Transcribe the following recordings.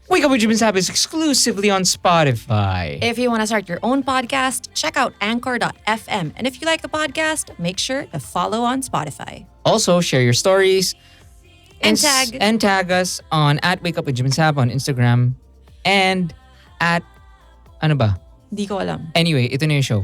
Wake Up with Jim and Saab is exclusively on Spotify. If you want to start your own podcast, check out anchor.fm. And if you like the podcast, make sure to follow on Spotify. Also, share your stories And tag. and tag us on at Wake Up with Jim and Saab on Instagram and at ano ba? Di ko alam. Anyway, ito na yung show.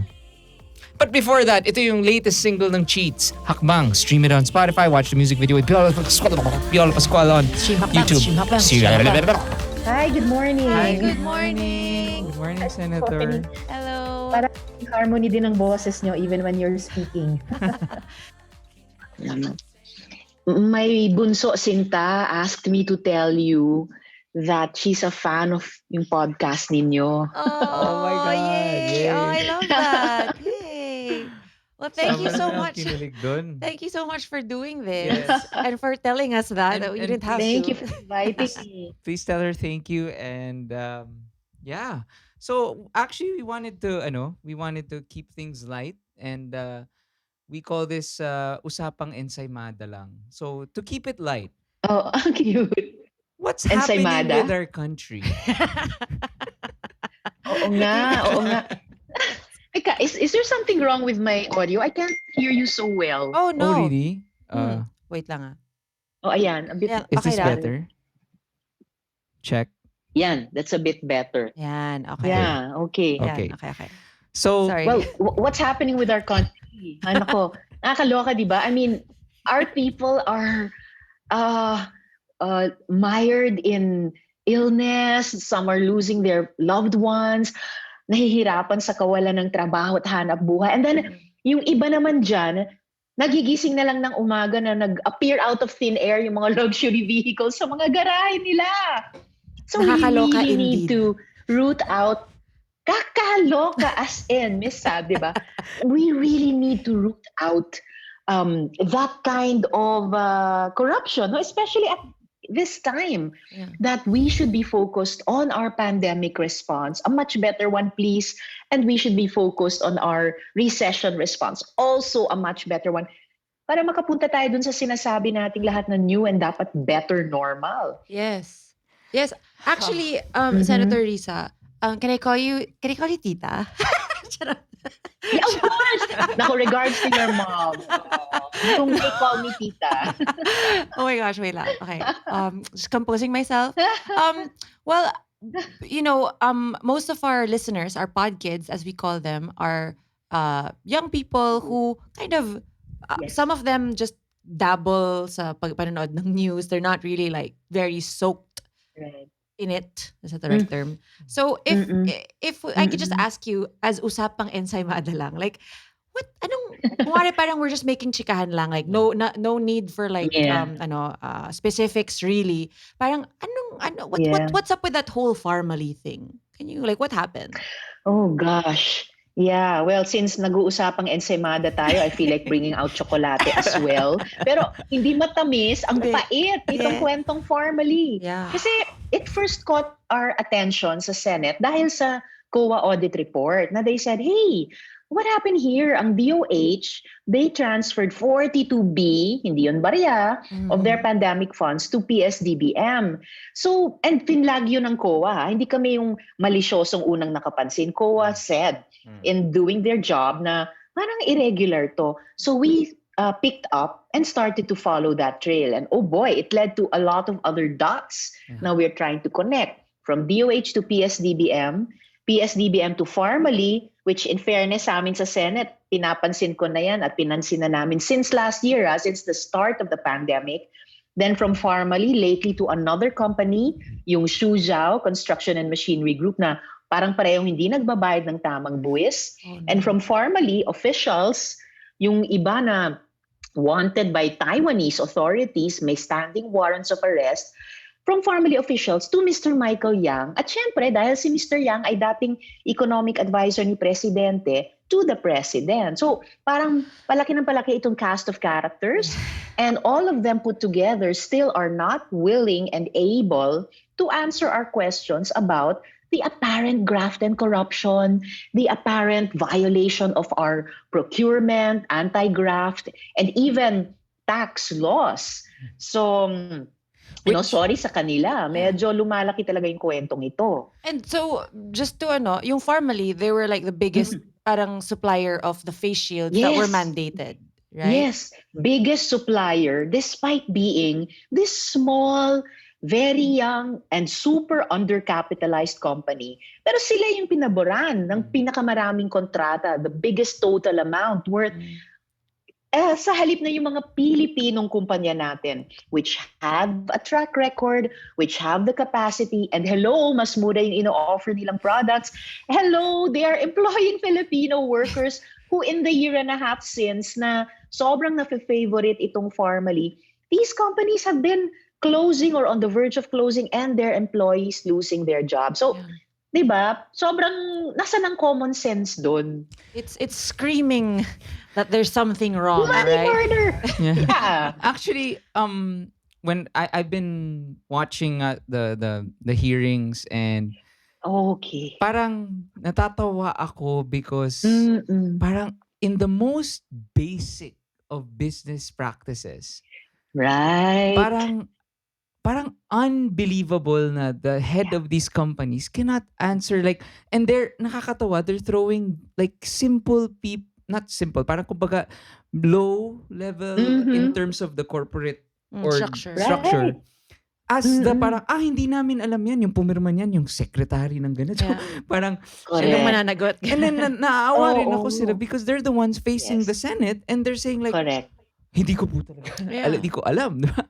But before that, ito yung latest single ng Cheats, Hakbang. Stream it on Spotify, watch the music video with Piolo Pascual on Stream Hakbang, YouTube. Stream Hakbang, See you. Stream Hakbang. Hi, good morning. Hi, Good morning. Good morning, Senator. Hello. Para harmony din ang boses nyo even when you're speaking. My bunso Sinta asked me to tell you that she's a fan of yung podcast ninyo. Oh my God. Yay. Yay. Oh, I love that. Yay. Well, thank you so much. Thank you so much for doing this Yes. and for telling us that we And didn't have Thank to. you for inviting me. Please tell her thank you and yeah. So actually we wanted to keep things light and we call this usapang ensaymada lang. So to keep it light, Oh, ang cute. what's happening Ensaymada? with our country? Oo nga. Teka, is there something wrong with my audio? I can't hear you so well. Oh, no. Oh really? Wait lang ah. Oh, ayan. A bit, Yeah, Is okay this na. better? Check. Yan, that's a bit better. Yan, okay. Yeah, okay. Yan, Okay. okay. So Sorry. Well, what's happening with our country? Ano ko, nakakaloka, di ba? I mean, our people are mired in illness. Some are losing their loved ones. Nahihirapan sa kawalan ng trabaho at hanap buhay. And then, yung iba naman dyan, nagigising na lang ng umaga na nag-appear out of thin air yung mga luxury vehicles sa mga garahe nila. So we Nakakaloka really need indeed. to root out. Kakaloka as in, Miss Saab, di ba? We really need to root out that kind of corruption, no? Especially at this time, Yeah. that we should be focused on our pandemic response, a much better one, please, and we should be focused on our recession response, also a much better one, para makapunta tayo dun sa sinasabi nating lahat na new and dapat better normal. Yes. Yes. Actually, Mhm. Senator Risa, can I call you tita? Charot. Yeah, of course! Naku, regards to your mom. You may call me tita. Oh my gosh, wait lang. Okay. Just composing myself. Well, most of our listeners, our pod kids, as we call them, are young people who kind of, Yes. some of them just dabble sa panonood ng news. They're not really like very soaked Right. in it. Is that the right term? So if I could just Mm-mm. ask you, as usapang ensaymada lang, like, kumari parang we're just making chikahan lang, like no need for like Yeah. specifics really. Parang Yeah. what's up with that whole Pharmally thing? Can you, like, what happened? Oh gosh. Yeah, well, since nag-uusapang ensaymada tayo, I feel like bringing out chocolate as well. Pero hindi matamis, ang Hindi. pait Yeah. nitong kwentong Pharmally. Yeah. Kasi it first caught our attention sa Senate dahil sa COA audit report na they said, hey, what happened here? Ang DOH, they transferred 42B, hindi yun barya, of their pandemic funds to PSDBM. So, and pinlag yun ng COA. Hindi kami yung malisyosong unang nakapansin. COA said in doing their job na parang irregular to. So we picked up and started to follow that trail. And oh boy, it led to a lot of other dots. Yeah. Now we're trying to connect from DOH to PSDBM, PSDBM to Pharmally, which in fairness sa amin sa Senate, pinapansin ko na yan at pinansin na namin since last year, since the start of the pandemic. Then from Pharmally, lately to another company, yung Suzhou Construction and Machinery Group na parang parehong hindi nagbabayad ng tamang buwis. Oh, no. And from Pharmally, officials, yung iba na wanted by Taiwanese authorities, may standing warrants of arrest, from Pharmally officials to Mr. Michael Yang. At syempre, dahil si Mr. Yang ay dating economic advisor ni Presidente, to the President. So parang palaki ng palaki itong cast of characters, and all of them put together still are not willing and able to answer our questions about the apparent graft and corruption, the apparent violation of our procurement, anti-graft, and even tax laws. So Which Sorry sa kanila. Yeah. Medyo lumalaki talaga yung kwentong ito. And so, just to yung Pharmally, they were like the biggest Mhm. parang supplier of the face shields that were Yes. mandated, right? Yes, biggest supplier despite being this small, very young, and super undercapitalized company. Pero sila yung pinaboran ng pinakamaraming kontrata, the biggest total amount worth Mm. sa halip na yung mga Pilipinong kumpanya natin, which have a track record, which have the capacity, and hello, mas mura yung ino-offer nilang products. Hello, they are employing Filipino workers who in the year and a half since na sobrang na-favorite itong Pharmally, these companies have been closing or on the verge of closing and their employees losing their jobs. So, Yeah. 'di ba? Sobrang nasa ng common sense doon. It's screaming that there's something wrong, Money right? murder. yeah. Yeah. Actually, when I've been watching the hearings, and Okay. parang natatawa ako because Mm-mm. parang in the most basic of business practices, Right. parang parang unbelievable na the head Yeah. of these companies cannot answer, like, and they're nakakatawa, they're throwing like simple not simple, parang kumbaga low level in Mm-hmm. terms of the corporate or Structure. Right. structure, as the Mm-mm. parang hindi namin alam yan, yung pumirma niyan yung secretary ng ganito. Yeah. Parang Siya yung Correct. mananagot. and then naawa rin ako sila Oo. because they're the ones facing the Yes. Senate, and they're saying like, Correct. hindi ko po talaga Yeah. hindi ko alam, di ba?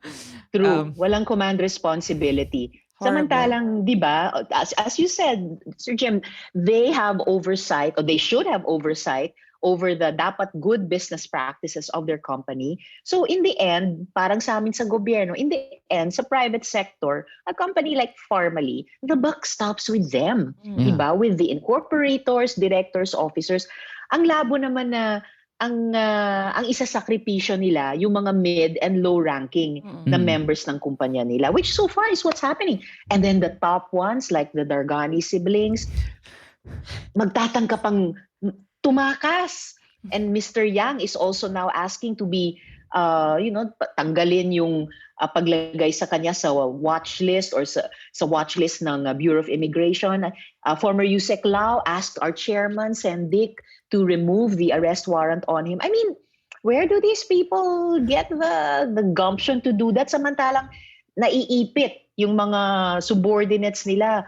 True. Walang command responsibility. Horrible. Samantalang, di ba, as you said, Sir Jim, they have oversight, or they should have oversight over the dapat good business practices of their company. So in the end, parang sa amin sa gobyerno, in the end, sa private sector, a company like Pharmally, the buck stops with them. Mm. Yeah. Diba? With the incorporators, directors, officers. Ang labo naman na ang isasakripisyo nila yung mga mid and low ranking na Mm. members ng kumpanya nila, which so far is what's happening. And then the top ones like the Dargani siblings magtatangka pang tumakas. And Mr. Yang is also now asking to be tanggalin yung paglagay sa kanya sa watch list or sa watch list ng Bureau of Immigration. Former Yusek Lau asked our chairman, Sendik, to remove the arrest warrant on him. I mean, where do these people get the gumption to do that? Samantalang naiipit yung mga subordinates nila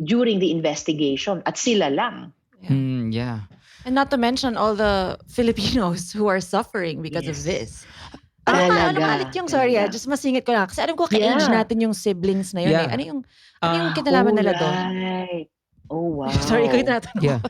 during the investigation at sila lang. Yeah. Yeah. And not to mention all the Filipinos who are suffering because of Yes. this. Ano nga Talaga, ulit yung, sorry talaga. just masingit ko lang. Kasi alam ko ka-age Yeah. natin yung siblings na yun Yeah. eh. Ano yung kinalaman nila doon? Right. Oh, wow. Sorry, ko yung tinatanong Yeah. ko.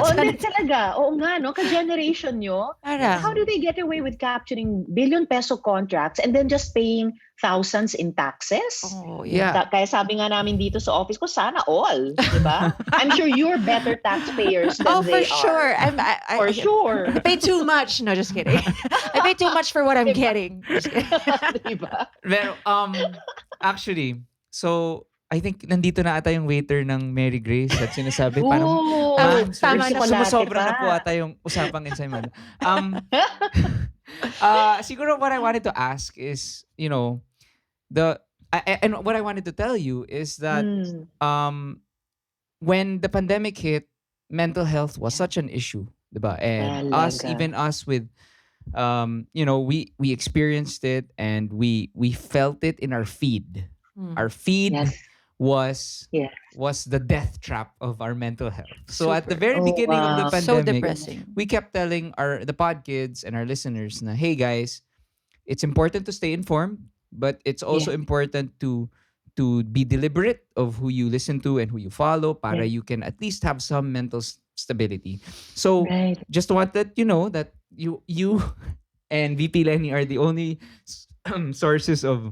Oo, hindi talaga. Oo nga, no? Ka-generation nyo. Parang, How do they get away with capturing billion peso contracts and then just paying thousands in taxes? oh, Yeah. Kaya sabi nga namin dito sa office ko, sana all. Diba? I'm sure you're better taxpayers than Oh, they for sure. are. For sure. I pay too much. No, just kidding. I pay too much for what I'm getting. Just kidding. Diba? Pero actually, so I think nandito na ata yung waiter ng Mary Grace at sinasabi parang Ooh, tama na. sumusobra na po pa. ata yung usapang ensaymada. Siguro what I wanted to ask is, and what I wanted to tell you is that when the pandemic hit, mental health was such an issue, diba? And Talaga. even us with we experienced it, and we felt it in our feed. Hmm. Our feed Yes. was the death trap of our mental health. So at the Super. very Oh, beginning of the wow. So pandemic, depressing. we kept telling the pod kids and our listeners na, hey guys, it's important to stay informed, but it's also Yeah. important to be deliberate of who you listen to and who you follow para Yeah. you can at least have some mental stability. So Right. just want that you know that you and VP Lenny are the only sources of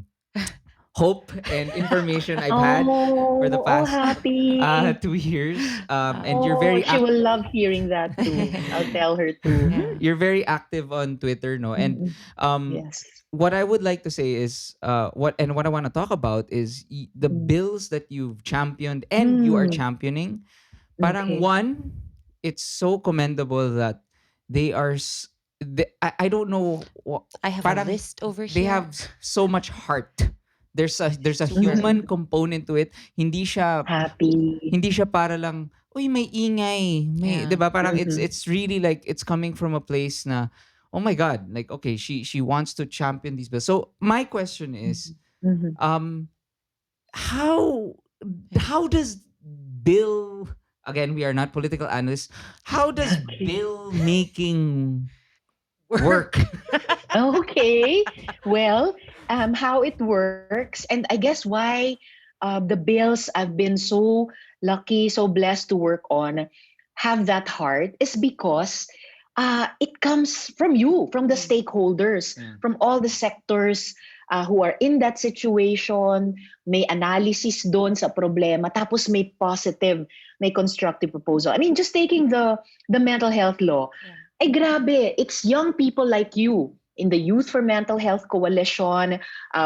hope and information I've had for the past happy. 2 years. And you're very She will love hearing that too. I'll tell her too. Yeah. you're very active on Twitter, no? And Yes. what I would like to say is what I want to talk about is the bills that you've championed and you are Mm. championing. Parang Okay. one, it's so commendable that they are I don't know I have parang a list over they here. have so much heart there's a Super. human component to it. Happy. Hindi siya para lang, uy, may ingay, may, 'di Yeah. ba? Parang Mm-hmm. it's really like it's coming from a place na, oh my God, like okay, she wants to champion these bills. So my question is, Mm-hmm. um, how Yeah. how does bill, again, we are not political analysts, how does Okay. bill making Work. work? Okay. Well, how it works, and I guess why the bills I've been so lucky, so blessed to work on, have that heart is because it comes from you, from the Mm. stakeholders, Mm. from all the sectors who are in that situation. May analysis doon sa problema, tapos may positive, may constructive proposal. I mean, just taking the mental health law, Yeah. ay grabe, it's young people like you in the Youth for Mental Health Coalition,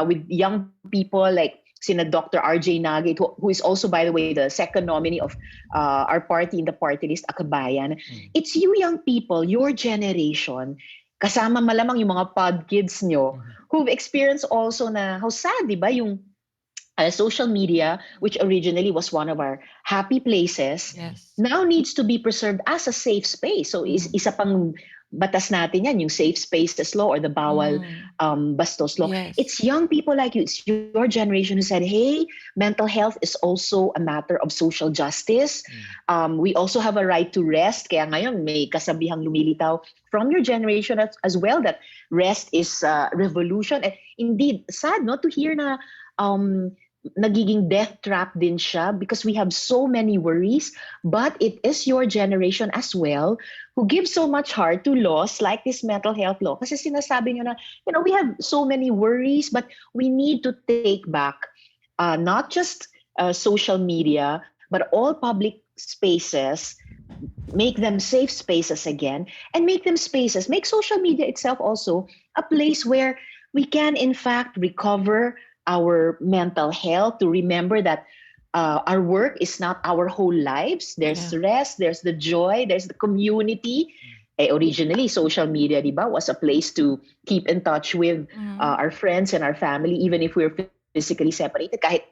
with young people like sina Dr. RJ Nagit, who is also, by the way, the second nominee of our party in the party list, Akabayan. Mm. It's you young people, your generation, kasama malamang yung mga pod kids nyo, Mhm. who've experienced also na, how sad, di ba, yung social media, which originally was one of our happy places, Yes. now needs to be preserved as a safe space. So Mm. isa pang batas natin yan, yung safe spaces law or the bawal Mm. bastos law. Yes. It's young people like you, it's your generation who said, hey, mental health is also a matter of social justice. Mm. We also have a right to rest. Kaya ngayon may kasabihang lumilitaw from your generation as well that rest is revolution. And indeed, sad no to hear na um, nagiging death trap din siya because we have so many worries, but it is your generation as well who gives so much heart to laws like this mental health law. Kasi sinasabi nyo na, we have so many worries, but we need to take back not just social media, but all public spaces, make them safe spaces again, and make them spaces, make social media itself also a place where we can in fact recover our mental health, to remember that our work is not our whole lives. There's Yeah. rest, there's the joy, there's the community. Originally, social media, di ba, was a place to keep in touch with Mm. our friends and our family, even if we're physically separated, kahit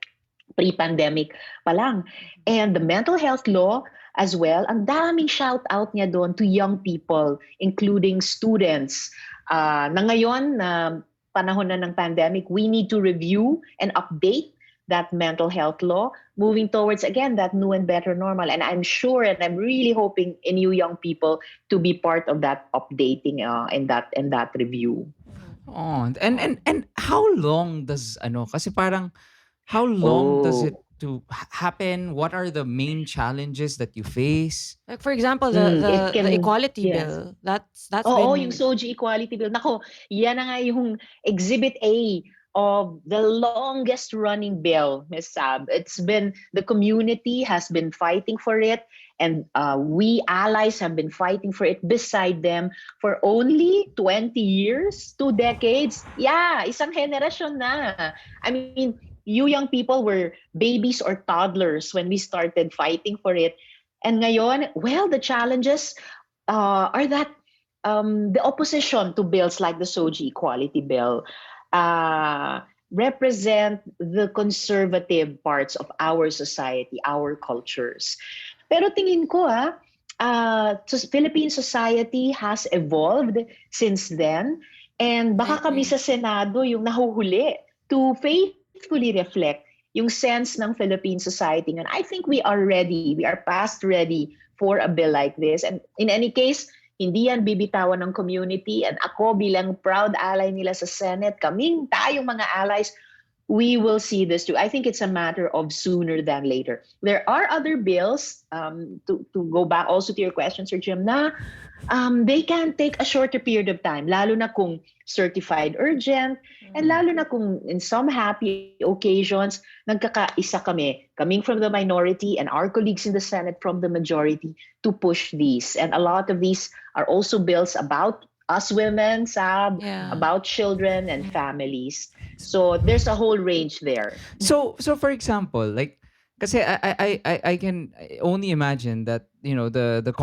pre-pandemic pa lang. And the mental health law as well, ang daming shout out niya doon to young people, including students. Na ngayon, na panahon na ng pandemic, we need to review and update that mental health law, moving towards, again, that new and better normal. And I'm sure, and I'm really hoping in you young people to be part of that updating and that review. Oh, and how long does ano, kasi parang how long does it Oh, to happen? What are the main challenges that you face? Like for example, the it the the can, equality yes. bill. That's Oo, yung been SOGI Equality Bill. Nako, yan na nga yung Exhibit A of the longest running bill, Ms. Sab. It's been, the community has been fighting for it, and we allies have been fighting for it beside them for only 20 years, 2 decades. Yeah, isang henerasyon na. I mean, you young people were babies or toddlers when we started fighting for it. And ngayon, well, the challenges are that the opposition to bills like the SOGI Equality Bill represent the conservative parts of our society, our cultures. Pero tingin ko Philippine society has evolved since then, and I baka kami agree. sa Senado yung nahuhuli to faithfully reflect yung sense ng Philippine society. And I think we are ready, we are past ready for a bill like this. And in any case, hindi yan bibitawan ng community, and ako bilang proud ally nila sa Senate, tayong mga allies, we will see this too. I think it's a matter of sooner than later. There are other bills, to go back also to your question, Sir Jim, na they can take a shorter period of time, lalo na kung certified urgent, and Mm. lalo na kung in some happy occasions, nagkakaisa kami, coming from the minority and our colleagues in the Senate from the majority, to push these. And a lot of these are also bills about us women, Sab, Yeah. about children and Mm. families. So there's a whole range there. So for example, like, kasi I can only imagine that, the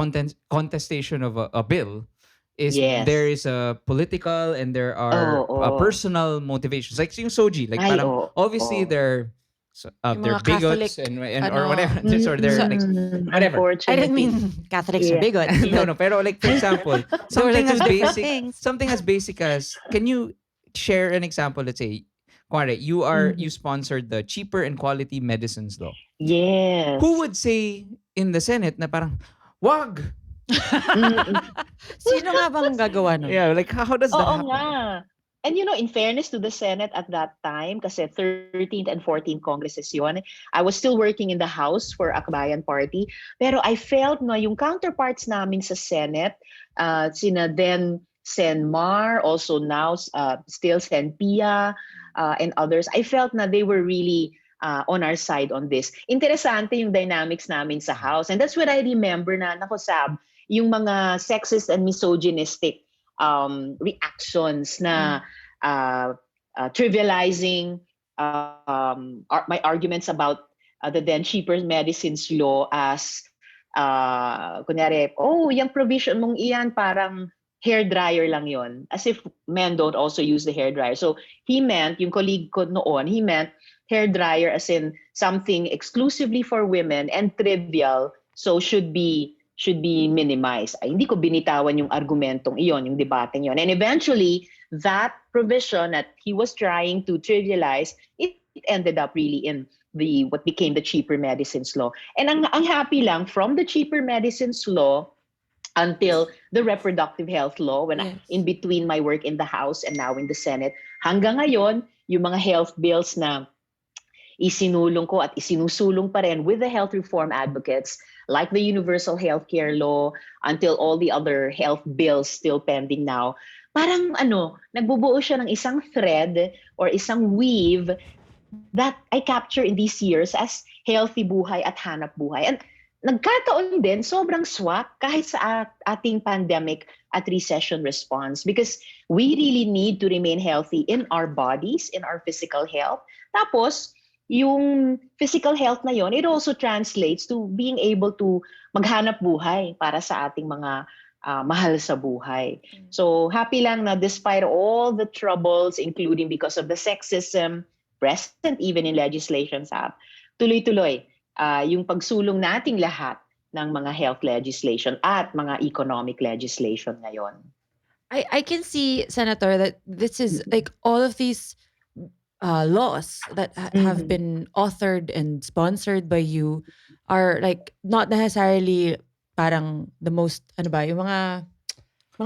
contestation of a bill is there Yes. is a political and there are Oo. personal motivations. Like yung Soji, like Ay, parang obviously oo. Yung they're mga bigots Catholic, and or whatever ano, or they're so, like whatever. I didn't Unfortunately. mean Catholics are Yeah. bigots, No, but no, pero like for example, those are two different things. something as basic as can you share an example? Let's say, kunwari, you Mhm. sponsored the cheaper and quality medicines law. Who Yes. would say in the Senate na parang wag? Mm. Sino nga bang gagawa nun? Yeah, like how does that Oo happen? nga. And in fairness to the Senate at that time, kasi 13th and 14th Congresses yun, I was still working in the House for Akbayan Party. Pero I felt na yung counterparts namin sa Senate, sina then Sen Mar, also now still Sen Pia, and others, I felt na they were really on our side on this. Interesante yung dynamics namin sa House. And that's what I remember na, nako Sab, yung mga sexist and misogynistic reactions na trivializing my arguments about the then cheaper medicines law as kunyari, yung provision mong iyan parang hair dryer lang yon, as if men don't also use the hair dryer. So he meant, yung colleague ko noon, he meant hair dryer as in something exclusively for women and trivial, so should be minimized. Ay, hindi ko binitawan yung argumentong iyon, yung debateng iyon. And eventually, that provision that he was trying to trivialize, it ended up really in what became the cheaper medicines law. And ang happy lang, from the cheaper medicines law until the reproductive health law, when Yes. in between my work in the House and now in the Senate, hanggang ngayon, yung mga health bills na isinulong ko at isinusulong pa rin with the health reform advocates, like the universal healthcare law, until all the other health bills still pending now, parang nagbubuo siya ng isang thread or isang weave that I capture in these years as healthy buhay at hanap buhay. And nagkataon din, sobrang swak kahit sa ating pandemic at recession response, because we really need to remain healthy in our bodies, in our physical health. Tapos, yung physical health na yon, it also translates to being able to maghanap buhay para sa ating mga mahal sa buhay. So happy lang na despite all the troubles, including because of the sexism present even in legislation, Saab, tuloy-tuloy yung pagsulong nating lahat ng mga health legislation at mga economic legislation ngayon. I can see, Senator, that this is like all of these laws that have been authored and sponsored by you are like not necessarily parang the most, ano ba, yung mga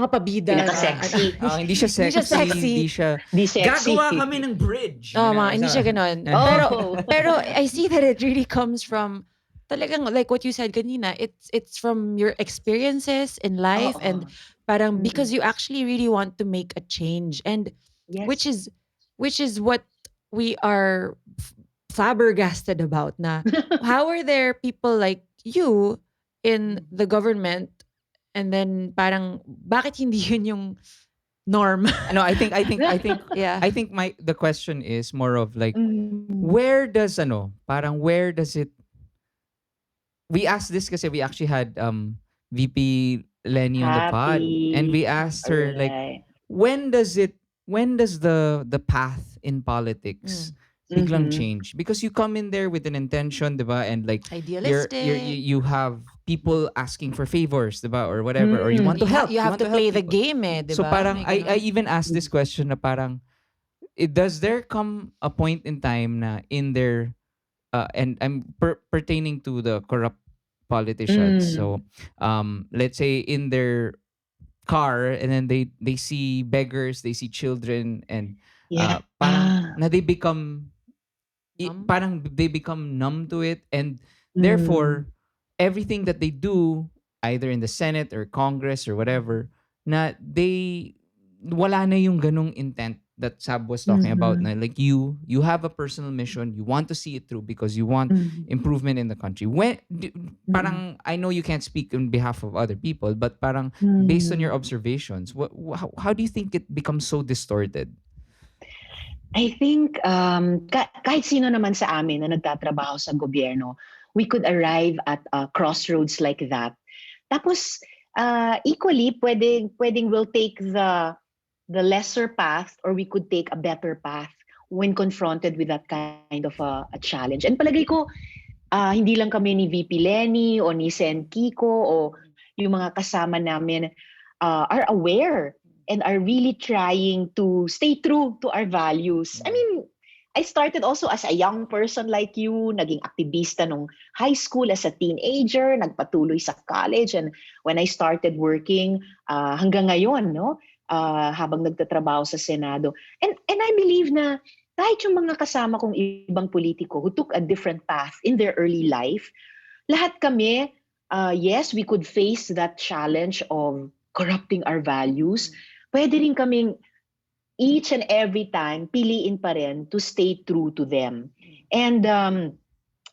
pabida na, Pinaka-sexy. Hindi siya Hindi siya sexy, sexy. hindi siya Di sexy. gagawa kami ng bridge. Oh, hindi siya ganon. Oh. Pero I see that it really comes from talagang like what you said kanina, it's from your experiences in life and parang because you actually really want to make a change, and Yes. which is what we are flabbergasted about na how are there people like you in the government, and then parang bakit hindi yun yung norm? No, I think Yeah. I think the question is more of like Mm. where does it, we asked this kasi we actually had VP Lenny on the pod, and we asked her like Alright. when does the path in politics biglang change, because you come in there with an intention, diba, and like Idealistic. you have people asking for favors, diba, or whatever, or you want to help, You have to help play the people. game, diba? So parang May I ganon. even asked this question na parang does there come a point in time na in their and I'm pertaining to the corrupt politicians. So let's say in their car, and then they see beggars, they see children, and parang na they become Numb? parang they become numb to it, and therefore everything that they do either in the Senate or Congress or whatever, na they wala na yung ganong intent that Sab was talking about, na like you have a personal mission, you want to see it through because you want improvement in the country. Parang I know you can't speak on behalf of other people, but parang based on your observations, how do you think it becomes so distorted? I think kahit sino naman sa amin na nagtatrabaho sa gobyerno, we could arrive at crossroads like that. Tapos equally, pwedeng we'll take the lesser path or we could take a better path when confronted with that kind of a challenge. And palagay ko, hindi lang kami ni VP Lenny o ni Sen Kiko o yung mga kasama namin are aware and are really trying to stay true to our values. I mean, I started also as a young person like you, naging aktivista nung high school as a teenager, nagpatuloy sa college, and when I started working hanggang ngayon, no, habang nagtatrabaho sa Senado. And I believe na kahit yung mga kasama kong ibang politiko who took a different path in their early life, lahat kami, yes, we could face that challenge of corrupting our values. Pwede rin kaming each and every time, piliin pa rin to stay true to them. And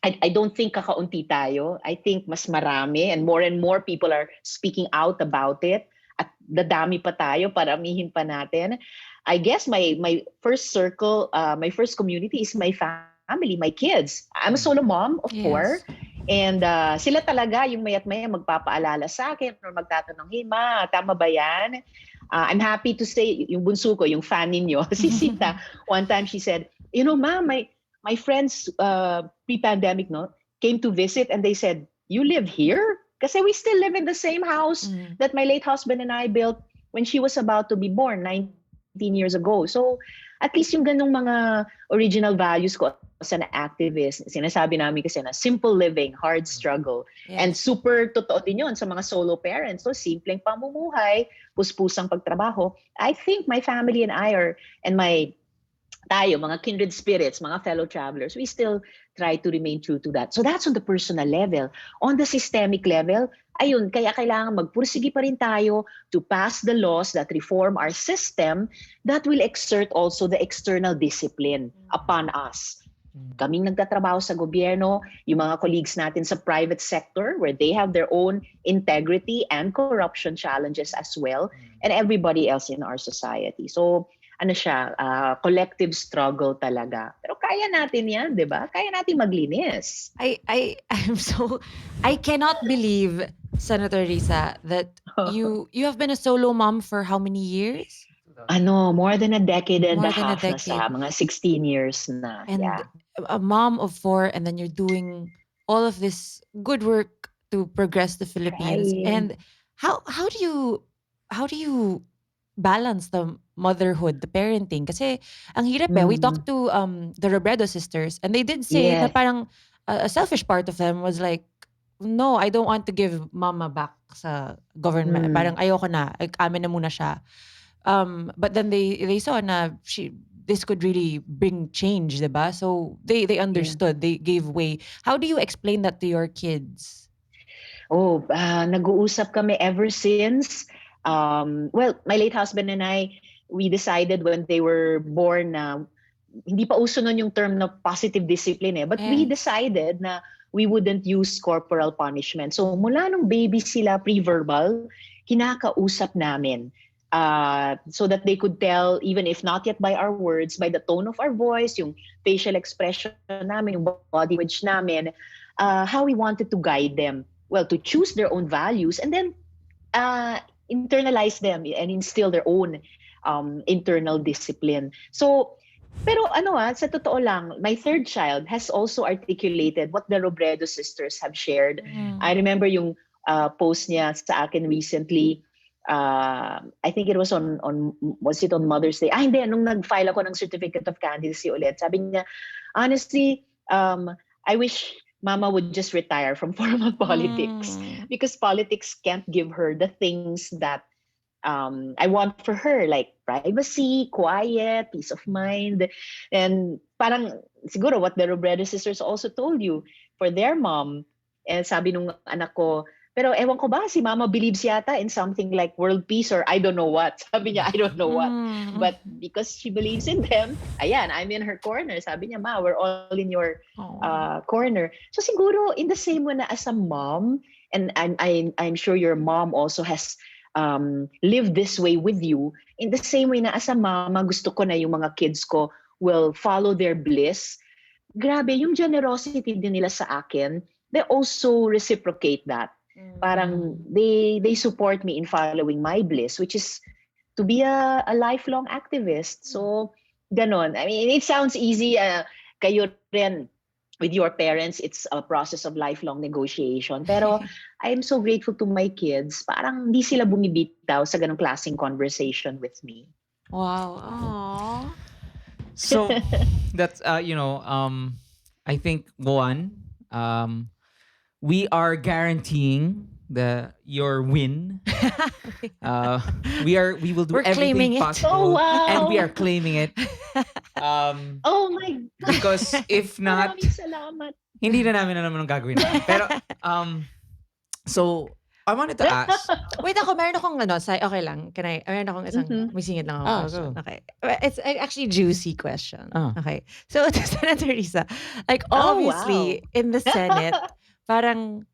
I don't think kakaunti tayo. I think mas marami and more people are speaking out about it. At dadami pa tayo, paramihin pa natin. I guess my first circle, my first community is my family, my kids. I'm a solo mom of 4. Yes. And sila talaga yung maya't maya magpapaalala sa akin or magtatanong, hey ma, tama ba yan? I'm happy to say, yung bunso ko, yung fan ninyo, si Sita, one time she said, you know, ma, my friends pre-pandemic, no, came to visit and they said, you live here? Kasi we still live in the same house that my late husband and I built when she was about to be born 19 years ago. So at least yung ganung mga original values ko as an activist, sinasabi namin kasi na simple living, hard struggle. Yes. And super totoo din yun sa mga solo parents. So simpleng pamumuhay, puspusang pagtrabaho. I think my family and I are, and tayo, mga kindred spirits, mga fellow travelers, we still try to remain true to that. So that's on the personal level. On the systemic level, ayun, kaya kailangan magpursige pa rin tayo to pass the laws that reform our system that will exert also the external discipline upon us. Kaming nagtatrabaho sa gobyerno, yung mga colleagues natin sa private sector where they have their own integrity and corruption challenges as well, and everybody else in our society. So, ano siya, collective struggle talaga. Pero kaya natin yan, di ba? Kaya natin maglinis. I cannot believe, Senator Risa, that you have been a solo mom for how many years? More than a decade and More a than a half na sa, decade. mga 16 years na. And Yeah. a mom of 4, and then you're doing all of this good work to progress the Philippines. Trying. And how do you balance the motherhood, the parenting? Kasi ang hirap eh. We talked to the Robredo sisters, and they did say na Yes. parang a selfish part of them was like, no, I don't want to give mama back sa government. Parang ayoko na, amin na muna siya. But then they saw na this could really bring change, diba? So they understood, they gave way. How do you explain that to your kids? Nag-uusap kami ever since. Well, my late husband and I, we decided when they were born na hindi pa uso nun yung term na positive discipline eh. But we decided na we wouldn't use corporal punishment. So mula nung baby sila, pre-verbal, kinakausap namin. So that they could tell, even if not yet by our words, by the tone of our voice, yung facial expression namin, yung body language namin, how we wanted to guide them. Well, to choose their own values and then internalize them and instill their own internal discipline. So, pero sa totoo lang, my third child has also articulated what the Robredo sisters have shared. I remember yung post niya sa akin recently. I think it was on was it on Mother's Day? Hindi, nung nag-file ako ng certificate of candidacy ulit. Sabi niya, honestly, I wish Mama would just retire from formal politics because politics can't give her the things that I want for her, like privacy, quiet, peace of mind. And parang siguro what the Robredo sisters also told you for their mom. And sabi nung anak ko, pero ewan ko ba, si Mama believes yata in something like world peace or I don't know what. Sabi niya, I don't know what. But because she believes in them, ayan, I'm in her corner. Sabi niya, Ma, we're all in your corner. So siguro in the same way na as a mom, and I'm sure your mom also has lived this way with you, in the same way na as a mama, gusto ko na yung mga kids ko will follow their bliss. Grabe, yung generosity din nila sa akin, they also reciprocate that. Parang Mm. they support me in following my bliss, which is to be a lifelong activist. So, ganon. I mean, it sounds easy. Kayo rin, with your parents, it's a process of lifelong negotiation. Pero I am so grateful to my kids. Parang hindi sila bumibitaw sa ganong klaseng conversation with me. Wow. Aww. So that's I think one, we are guaranteeing the your win. We will do We're everything claiming it. Oh, possible, and we are wow! claiming it. Um, Oh my God! because if not, Maraming salamat. hindi na namin alam anong gagawin namin. Pero so I wanted to ask. Wait ako, meron akong okay lang. Meron akong isang, Mhm. may singit lang akong question. So Okay. It's actually juicy question. ah Okay. So, to Senator Risa, like Oh, wow! obviously, in the Senate, parang,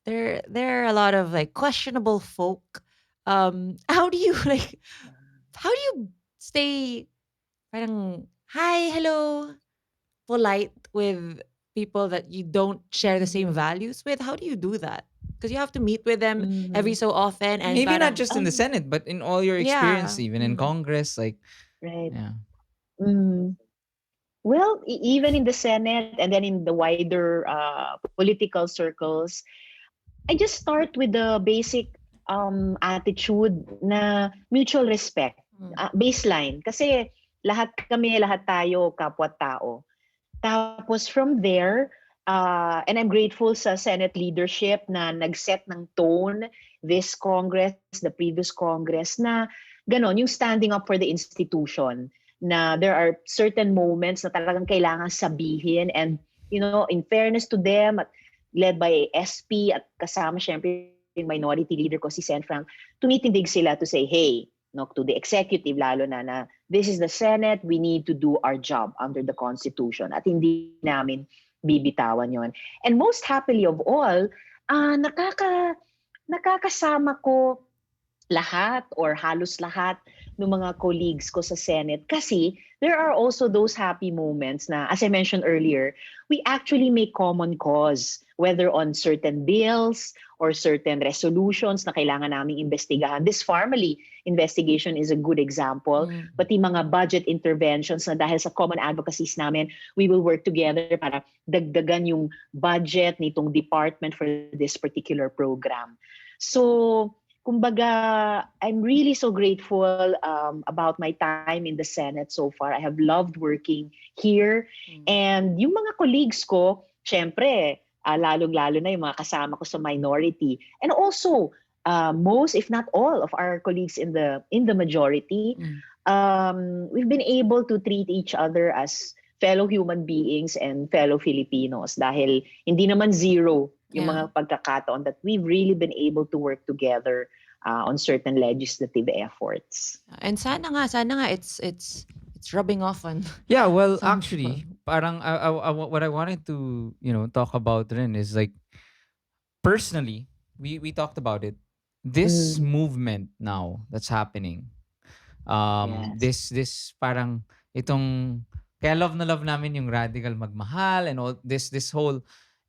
there are a lot of like questionable folk. How do you how do you stay parang, hi, hello, polite with people that you don't share the same Mhm. values with? How do you do that? Because you have to meet with them every Mhm. so often and maybe not parang, just in the Oh, Senate, but in all your experience, yeah. even in Congress, like right. yeah. Mm. Well, even in the Senate and then in the wider political circles, I just start with the basic attitude na mutual respect, Mm. baseline. Kasi lahat kami, lahat tayo, kapwa-tao. Tapos from there, and I'm grateful sa Senate leadership na nag-set ng tone this Congress, the previous Congress, na ganon, yung standing up for the institution, na there are certain moments na talagang kailangan sabihin, and in fairness to them, led by SP at kasama syempre yung minority leader ko si Sen Frank, tumitindig sila to say, hey, no, to the executive lalo na this is the Senate, we need to do our job under the Constitution at hindi namin bibitawan yon. And most happily of all, nakakasama ko lahat or halos lahat ng mga colleagues ko sa Senate kasi there are also those happy moments na, as I mentioned earlier, we actually make common cause, whether on certain bills or certain resolutions na kailangan naming investigahan. This Pharmally investigation is a good example, Mm. pati mga budget interventions na dahil sa common advocacies namin, we will work together para dagdagan yung budget nitong department for this particular program. So, kumbaga, I'm really so grateful about my time in the Senate so far. I have loved working here. Mm. And yung mga colleagues ko, syempre, lalong-lalo na yung mga kasama ko sa minority. And also, most, if not all, of our colleagues in the majority, Mm. we've been able to treat each other as fellow human beings and fellow Filipinos dahil hindi naman zero yung Yeah. mga pagkakataon that we've really been able to work together on certain legislative efforts. And sana nga it's rubbing off on Yeah, well, some people. actually, parang what I wanted to, talk about rin is like personally, we talked about it. This Mm, movement now that's happening. yes. This parang itong kaya love na love namin yung radical magmahal and all this whole,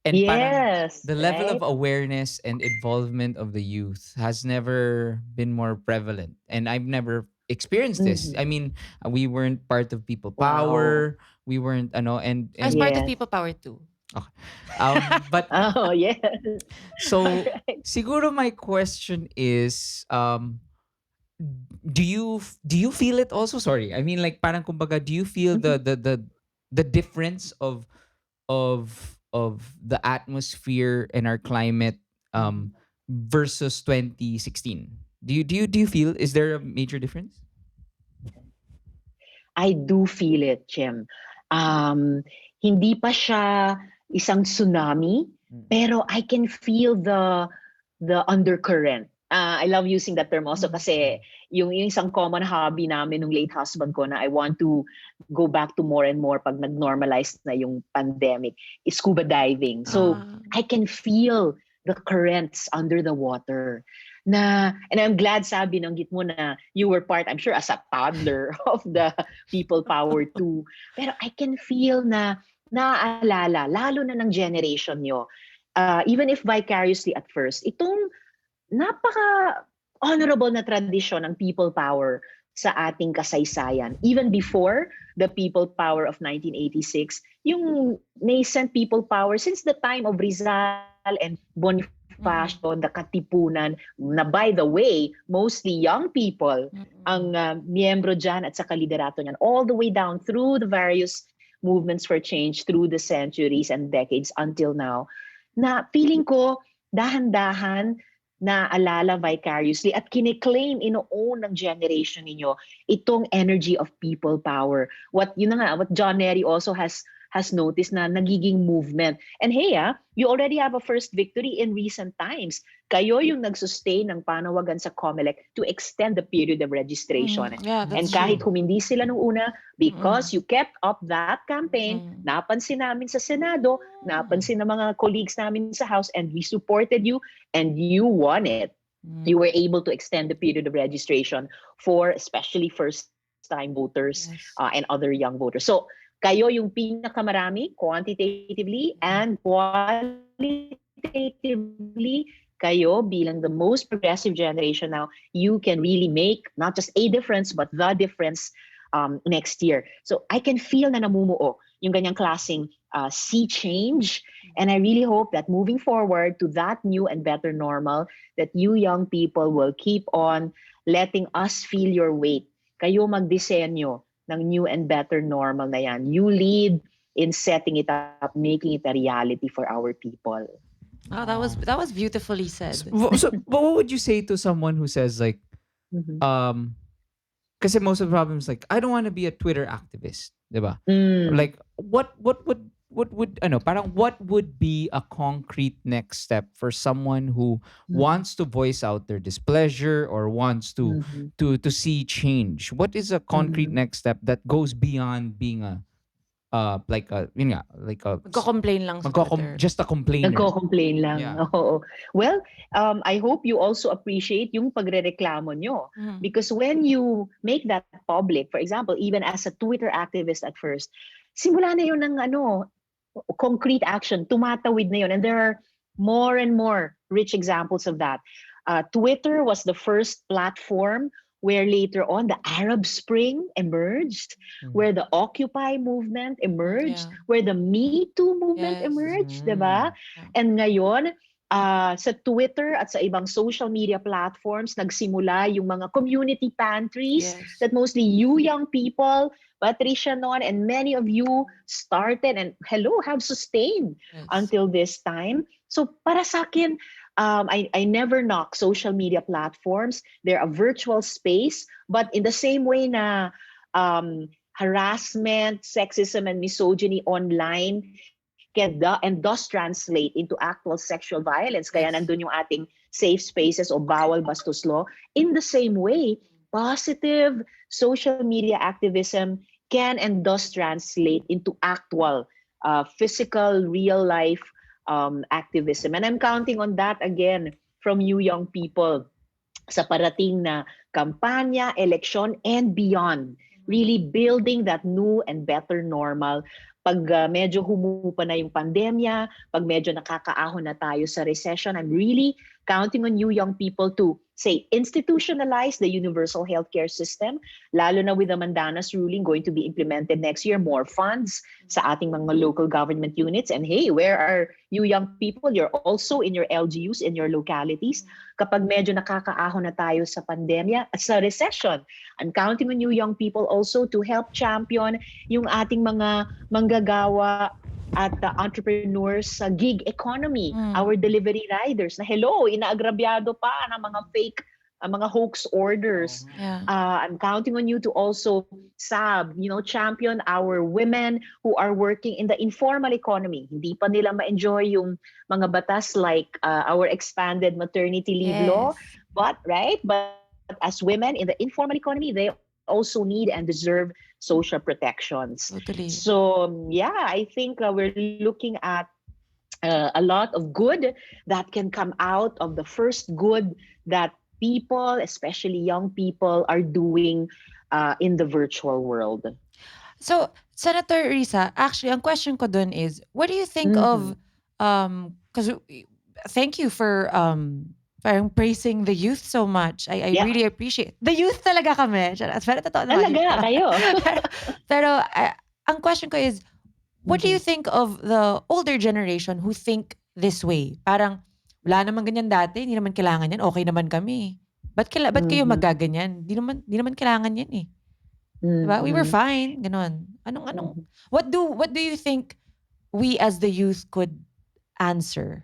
and parang Yes, the level of right? awareness and involvement of the youth has never been more prevalent, and I've never experienced this. Mhm. I mean, we weren't part of people Wow. power, we weren't As and part of Yes. People Power too. okay. But Oh, yes. All so right. siguro my question is, do you feel it also? Sorry, I mean, like parang kumbaga, do you feel Mhm. the difference of the atmosphere and our climate Mhm. versus 2016? Do you feel, is there a major difference? I do feel it, Jim. Hindi pa siya isang tsunami, Mm. pero I can feel the undercurrent. I love using that term also Mm. kasi yung isang common hobby namin ng late husband ko na I want to go back to more and more pag nag-normalize na yung pandemic is scuba diving. So Ah. I can feel the currents under the water. And I'm glad, Sabi, nanggit mo na you were part, I'm sure, as a toddler of the People Power too. Pero I can feel na naaalala, lalo na ng generation nyo. even if vicariously at first, itong napaka-honorable na tradisyon ng people power sa ating kasaysayan. Even before the people power of 1986, yung nascent people power since the time of Rizal and Bonifacio, the Katipunan, na by the way, mostly young people ang miyembro dyan at sa liderato niyan, all the way down through the various movements for change through the centuries and decades until now, na feeling ko dahan-dahan naalala vicariously at kine-claim, ino-own ng generation ninyo itong energy of people power. What John Nery also has noticed na nagiging movement. And hey, you already have a first victory in recent times. Kayo yung nag-sustain ng panawagan sa COMELEC to extend the period of registration. Yeah, And that's kahit true. humindi sila nung una, because you kept up that campaign, napansin namin sa Senado, napansin ng mga colleagues namin sa House, and we supported you, and you won it. You were able to extend the period of registration for especially first-time voters Yes. and other young voters. So, kayo yung pinakamarami quantitatively and qualitatively, kayo bilang the most progressive generation now, you can really make not just a difference but the difference next year. So I can feel na namumuo yung ganyang klaseng sea change, and I really hope that moving forward to that new and better normal, that you young people will keep on letting us feel your weight. Kayo magdisenyo ng new and better normal na yan. You lead in setting it up, making it a reality for our people. Oh, that was beautifully said. But what would you say to someone who says like, Mhm. kasi most of the problems like, I don't want to be a Twitter activist, diba? Like, what would be a concrete next step for someone who wants to voice out their displeasure or wants to Mhm. to see change? What is a concrete Mhm. next step that goes beyond being a like a yun nga, like a Magko-complain lang sa Twitter. just a complainer? Nagko-complain lang. Yeah. Oo. Well, I hope you also appreciate yung pagrereklamo nyo. Because when you make that public, for example, even as a Twitter activist at first, simula na yun ng concrete action, tumatawid na yun. And there are more and more rich examples of that. Twitter was the first platform where later on the Arab Spring emerged, where the Occupy movement emerged, Yeah. where the Me Too movement Yes. emerged, diba? Yeah. And ngayon, sa Twitter at sa ibang social media platforms, nagsimula yung mga community pantries Yes. that mostly you young people, Patricia Non, and many of you started and have sustained Yes. until this time. So para sa akin, I never knock social media platforms. They're a virtual space, but in the same way na harassment, sexism, and misogyny online and does translate into actual sexual violence. Kaya Yes. nandun yung ating safe spaces o bawal bastos law. In the same way, positive social media activism can and does translate into actual physical, real life activism. And I'm counting on that again from you young people sa parating na kampanya, election, and beyond. Really building that new and better normal. Pag medyo humupa na yung pandemya, pag medyo nakakaahon na tayo sa recession, I'm really counting on you young people to say institutionalize the universal healthcare system, lalo na with the Mandanas ruling going to be implemented next year, more funds sa ating mga local government units. And hey, where are you young people? You're also in your LGUs, in your localities. Kapag medyo nakakaahon na tayo sa pandemya at sa recession, I'm counting on you young people also to help champion yung ating mga manggagawa at entrepreneurs sa gig economy, our delivery riders na inaagrabyado pa ng mga fake, mga hoax orders. Yeah. I'm counting on you to also Saab, champion our women who are working in the informal economy. Hindi pa nila ma-enjoy yung mga batas like our expanded maternity leave law, but as women in the informal economy, they also need and deserve social protections. Totally. So I think we're looking at a lot of good that can come out of the first good that people, especially young people, are doing in the virtual world. So, Senator Risa, actually, ang question ko dun is, what do you think Mhm. of Because thank you for parang praising the youth so much. I Yeah, really appreciate. The youth talaga kami. Charot. Pero totoo naman youth talaga talaga. kayo. pero pero ang question ko is, what do you Mhm. think of the older generation who think this way? Parang, wala naman ganyan dati, hindi naman kailangan yan, okay naman kami. Ba't kayo Mhm. magaganyan? Di naman kailangan yan eh. Diba? We were Mhm. fine. Ganon. Anong, Mhm. what do you think we as the youth could answer?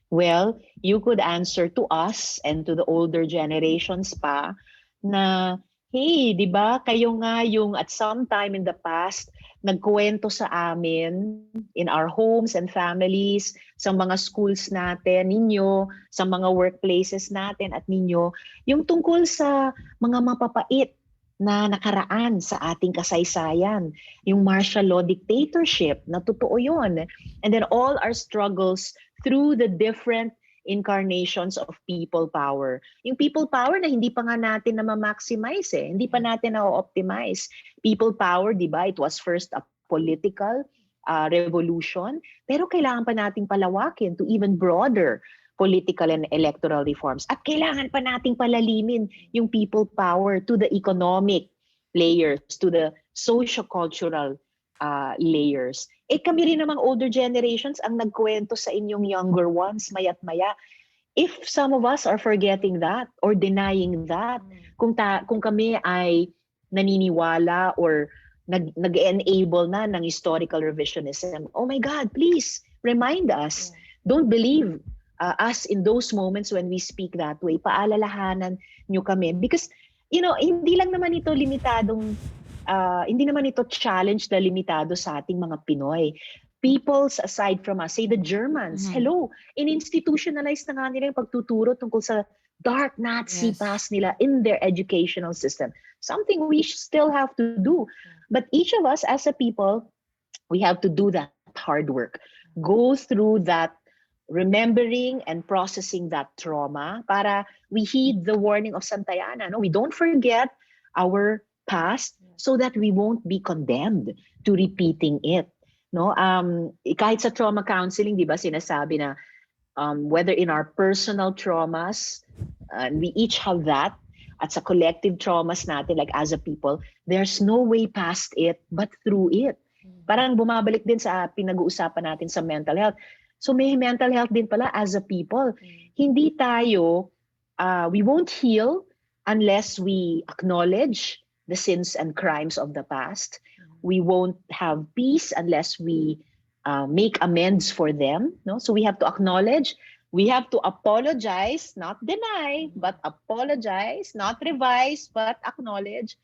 Well, you could answer to us and to the older generations pa na, hey, di ba, kayo nga yung at some time in the past, nagkuwento sa amin in our homes and families, sa mga schools natin, ninyo, sa mga workplaces natin at ninyo, yung tungkol sa mga mapapait na nakaraan sa ating kasaysayan, yung martial law dictatorship, na totoo yun. And then all our struggles through the different incarnations of people power. Yung people power na hindi pa nga natin na ma-maximize eh. Hindi pa natin na-optimize. People power, di ba? It was first a political revolution, pero kailangan pa nating palawakin to even broader political and electoral reforms. At kailangan pa nating palalimin yung people power to the economic layers, to the socio-cultural layers. Eh kami rin namang older generations ang nagkwento sa inyong younger ones maya't maya. If some of us are forgetting that or denying that, kung kami ay naniniwala or nag-enable na ng historical revisionism, oh my God, please remind us. Don't believe us in those moments when we speak that way. Paalalahanan nyo kami. Because, hindi lang naman ito limitadong hindi naman ito challenge na limitado sa ating mga Pinoy. Peoples aside from us, say the Germans, hello, in-institutionalize na nga nila yung pagtuturo tungkol sa dark Nazi Yes. past nila in their educational system. Something we still have to do. But each of us as a people, we have to do that hard work. Go through that remembering and processing that trauma para we heed the warning of Santayana. No? We don't forget our past so that we won't be condemned to repeating it. No, kahit sa trauma counseling, 'di ba, sinasabi na whether in our personal traumas, and we each have that, at sa collective traumas natin, like as a people, there's no way past it but through it. Parang bumabalik din sa pinag-uusapan natin sa mental health. So may mental health din pala as a people. Hindi tayo, we won't heal unless we acknowledge the sins and crimes of the past. We won't have peace unless we make amends for them. No? So we have to acknowledge, we have to apologize, not deny, but apologize, not revise, but acknowledge.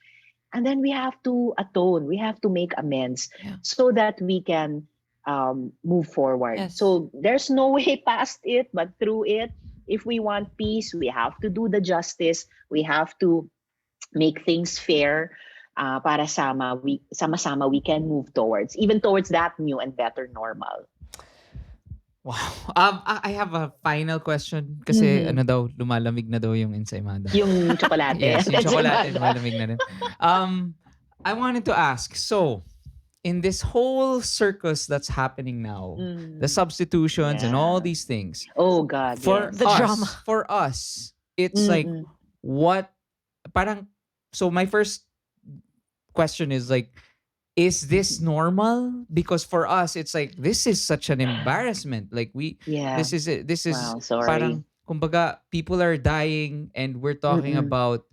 And then we have to atone, we have to make amends so that we can move forward. Yes. So there's no way past it, but through it. If we want peace, we have to do the justice. We have to make things fair para sama-sama we can move towards, even towards that new and better normal. Wow. I have a final question kasi ano daw, lumalamig na daw yung ensaymada. Yung tsokolate. Yes, yung tsokolate, Ensaymada. lumalamig na rin. I wanted to ask, so, in this whole circus that's happening now, the substitutions and all these things, Oh God, for yes. The us, drama. for us, it's like, what, parang, so my first question is like, is this normal? Because for us, it's like, this is such an embarrassment. Like Yeah. this is Wow, sorry. parang, kumbaga, people are dying and we're talking about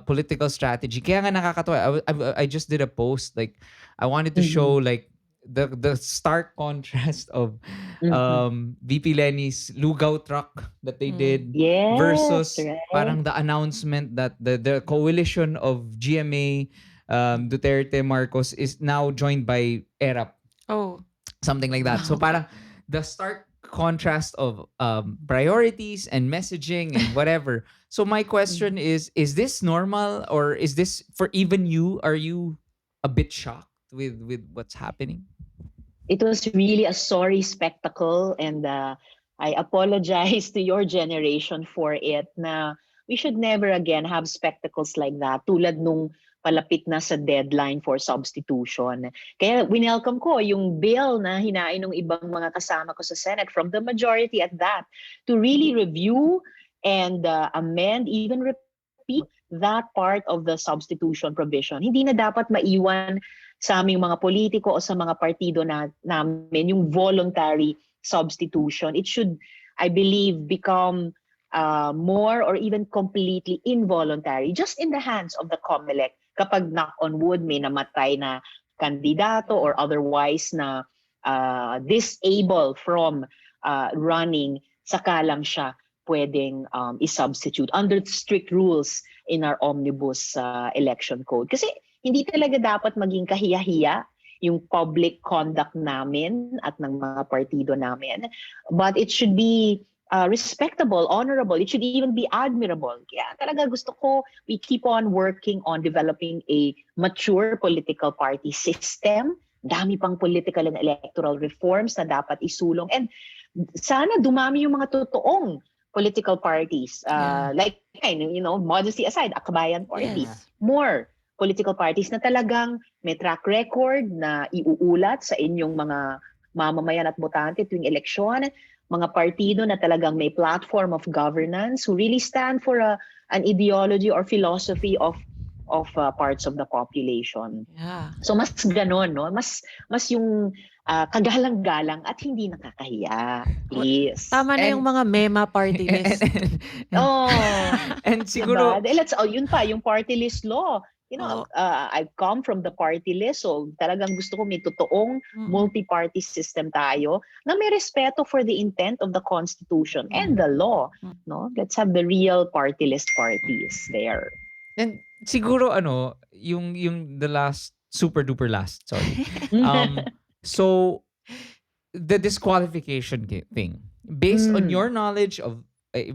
political strategy. Kaya nga nakakatawa. I just did a post, like, I wanted to show like the stark contrast of VP Lenny's Lugaw truck that they did Yes, versus right. parang the announcement that the coalition of GMA, Duterte, Marcos is now joined by ERAP. Oh. Something like that. So parang the stark contrast of priorities and messaging and whatever. So my question is this normal, or is this for even you? Are you a bit shocked with what's happening? It was really a sorry spectacle, and I apologize to your generation for it na we should never again have spectacles like that tulad nung palapit na sa deadline for substitution. Kaya winelcome ko yung bill na hinain ng ibang mga kasama ko sa Senate from the majority at that to really review and amend, even repeal that part of the substitution provision. Hindi na dapat maiwan sa aming mga politiko o sa mga partido namin yung voluntary substitution. It should, I believe, become more or even completely involuntary just in the hands of the COMELEC kapag knock on wood may namatay na kandidato or otherwise na disabled from running, saka lang siya pwedeng i-substitute under strict rules in our omnibus election code. Kasi hindi talaga dapat maging kahiya-hiya yung public conduct namin at ng mga partido namin. But it should be respectable, honorable. It should even be admirable. Kaya talaga gusto ko, we keep on working on developing a mature political party system. Dami pang political and electoral reforms na dapat isulong. And sana dumami yung mga totoong political parties. Like, modesty aside, Akbayan Party. Yes. More political parties na talagang may track record na iuulat sa inyong mga mamamayan at botante tuwing eleksyon, mga partido na talagang may platform of governance who really stand for an ideology or philosophy of parts of the population. Yeah. So mas ganon, no? Mas yung kagalang-galang at hindi nakakahiya. Please. Tama na yung mga mema party list. And siguro, yun pa, yung party list law. I've come from the party list, so talagang gusto ko may totoong multi-party system tayo na may respeto for the intent of the Constitution and the law. No, let's have the real party list parties there. And siguro yung the last super duper last, sorry. So the disqualification thing based on your knowledge of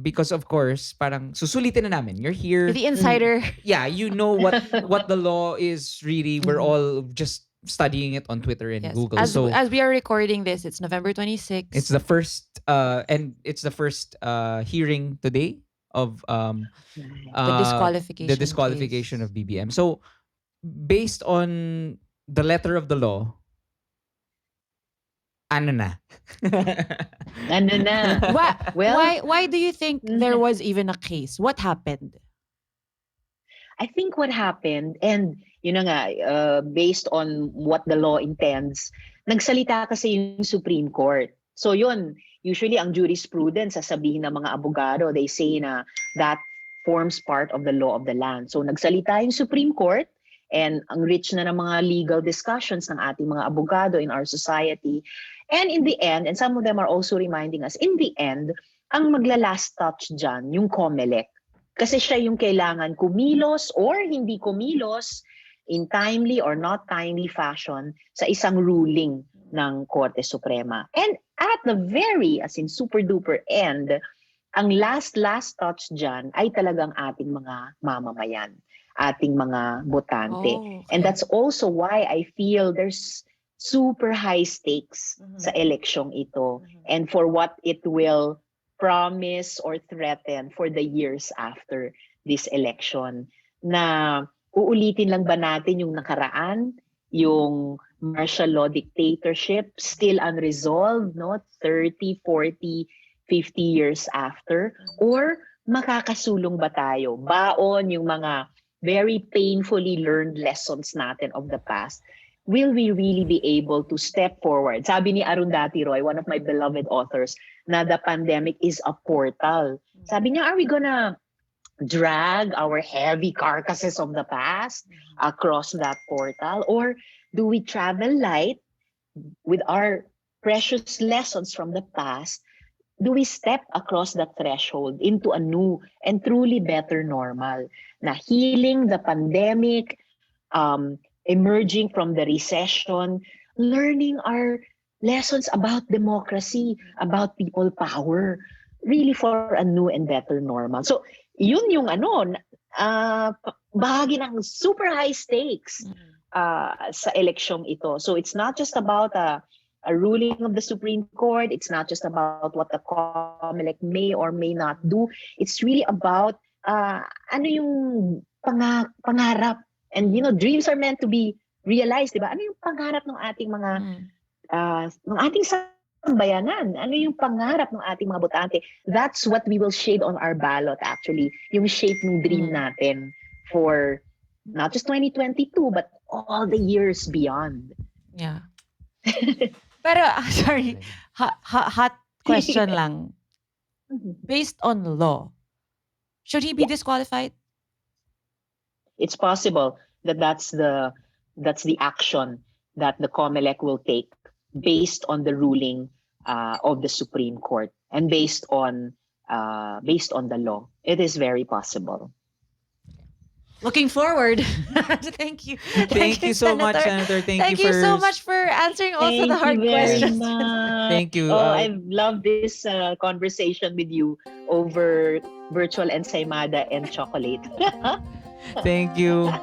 because of course parang susulitin na namin, you're here, the insider. Yeah, you know what the law is really. We're all just studying it on Twitter and Google. As we are recording this, it's November 26th. It's the first hearing today of the disqualification of BBM. So based on the letter of the law, ano na? Why do you think there was even a case? What happened? I think what happened, and yun na nga, based on what the law intends, nagsalita kasi yung Supreme Court. So yun, usually ang jurisprudence, sasabihin ng mga abogado, they say na that forms part of the law of the land. So nagsalita yung Supreme Court, and ang rich na ng mga legal discussions ng ating mga abogado in our society. And in the end, and some of them are also reminding us, in the end, ang magla-last touch dyan, yung COMELEC. Kasi siya yung kailangan kumilos or hindi kumilos in timely or not timely fashion sa isang ruling ng Korte Suprema. And at the very, as in super duper end, ang last touch dyan ay talagang ating mga mamamayan, ating mga botante. Okay. And that's also why I feel there's super high stakes sa eleksyong ito and for what it will promise or threaten for the years after this election. Na uulitin lang ba natin yung nakaraan, yung martial law dictatorship still unresolved, no? 30, 40, 50 years after? Or makakasulong ba tayo? Baon yung mga very painfully learned lessons natin of the past. Will we really be able to step forward? Sabi ni Arundhati Roy, one of my beloved authors, na the pandemic is a portal. Sabi niya, are we gonna drag our heavy carcasses of the past across that portal? Or do we travel light with our precious lessons from the past? Do we step across that threshold into a new and truly better normal? Na healing the pandemic, emerging from the recession, learning our lessons about democracy, about people power, really for a new and better normal. So, yun yung bahagi ng super high stakes sa eleksyong ito. So, it's not just about a ruling of the Supreme Court. It's not just about what the COMELEC may or may not do. It's really about ano yung pangarap And dreams are meant to be realized, di ba? Ano yung pangarap ng ating mga ng ating sambayanan? Ano yung pangarap ng ating mga botante? That's what we will shade on our ballot actually. Yung shape ng dream natin for not just 2022 but all the years beyond. Yeah. Pero, sorry, hot question lang. Based on law, should he be disqualified? It's possible that that's the action that the COMELEC will take based on the ruling of the Supreme Court and based on the law. It is very possible. Looking forward. Thank you. Thank you so much, Senator. Thank you so much for answering also the hard questions. Thank you. I've loved this conversation with you over virtual ensaymada and chocolate. Thank you.